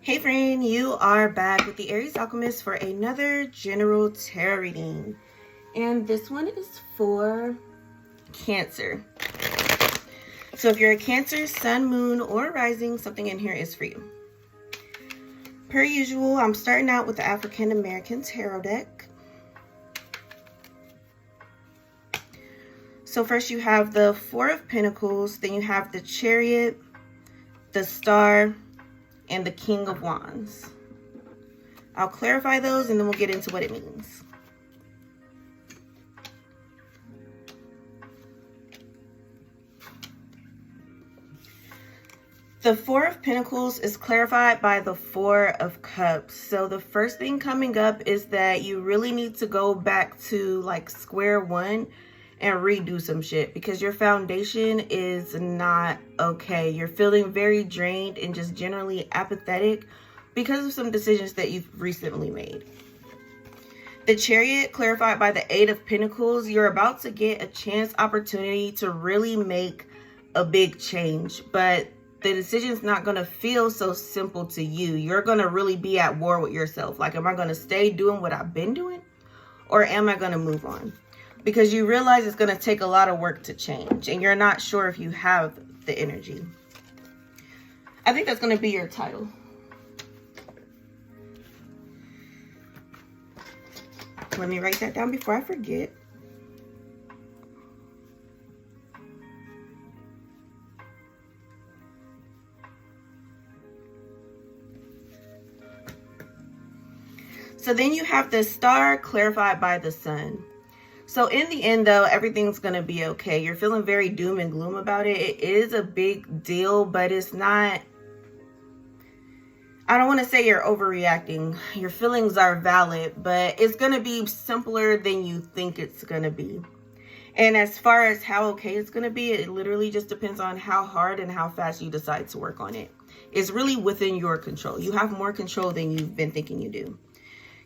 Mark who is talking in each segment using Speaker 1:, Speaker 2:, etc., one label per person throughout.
Speaker 1: Hey friend, you are back with the Aries Alchemist for another general tarot reading. And this one is for Cancer. So if you're a Cancer, Sun, Moon, or Rising, something in here is for you. Per usual, I'm starting out with the African American Tarot deck. So first you have the Four of Pentacles, then you have the Chariot, the Star, and the King of Wands. I'll clarify those and then we'll get into what it means. The Four of Pentacles is clarified by the Four of Cups. So the first thing coming up is that you really need to go back to like square one and redo some shit because your foundation is not okay. You're feeling very drained and just generally apathetic because of some decisions that you've recently made. The Chariot, clarified by the Eight of Pentacles, you're about to get a chance opportunity to really make a big change, but the decision's not going to feel so simple to you. You're going to really be at war with yourself. Like, am I going to stay doing what I've been doing, or am I going to move on? Because you realize it's going to take a lot of work to change and you're not sure if you have the energy. I think that's going to be your title. Let me write that down before I forget. So then you have the Star, clarified by the Sun. So in the end, though, everything's going to be okay. You're feeling very doom and gloom about it. It is a big deal, but it's not... I don't want to say you're overreacting. Your feelings are valid, but it's going to be simpler than you think it's going to be. And as far as how okay it's going to be, it literally just depends on how hard and how fast you decide to work on it. It's really within your control. You have more control than you've been thinking you do.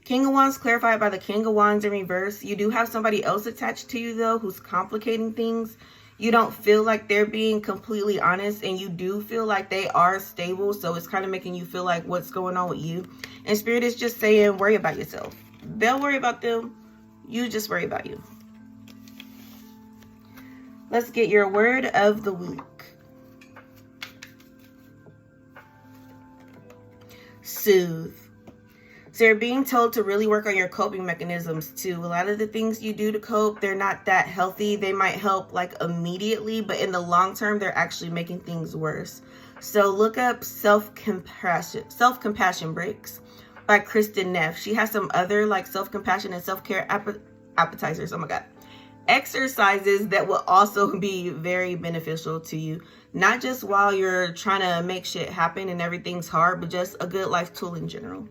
Speaker 1: King of Wands, clarified by the King of Wands in reverse. You do have somebody else attached to you, though, who's complicating things. You don't feel like they're being completely honest, and you do feel like they are stable, so it's kind of making you feel like what's going on with you. And Spirit is just saying, worry about yourself. They'll worry about them. You just worry about you. Let's get your word of the week. Soothe. So you're being told to really work on your coping mechanisms too. A lot of the things you do to cope, they're not that healthy. They might help like immediately, but in the long term, they're actually making things worse. So look up Self-Compassion Breaks by Kristen Neff. She has some other like self-compassion and self-care appetizers. Oh my God. Exercises that will also be very beneficial to you. Not just while you're trying to make shit happen and everything's hard, but just a good life tool in general.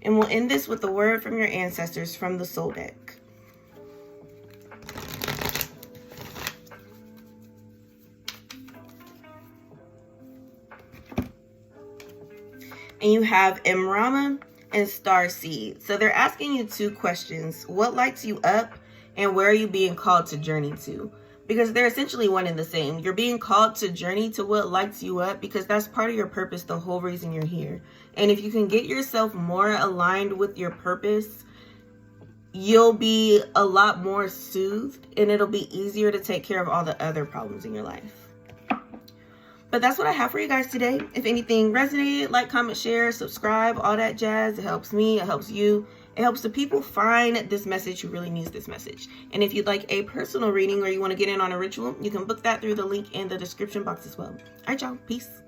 Speaker 1: And we'll end this with the word from your ancestors from the Soul deck. And you have Imrama and Starseed. So they're asking you two questions. What lights you up and where are you being called to journey to? Because they're essentially one and the same. You're being called to journey to what lights you up because that's part of your purpose, the whole reason you're here. And if you can get yourself more aligned with your purpose, you'll be a lot more soothed and it'll be easier to take care of all the other problems in your life. But that's what I have for you guys today. If anything resonated, like, comment, share, subscribe, all that jazz. It helps me, it helps you. It helps the people find this message who really needs this message. And if you'd like a personal reading or you want to get in on a ritual, you can book that through the link in the description box as well. All right, y'all. Peace.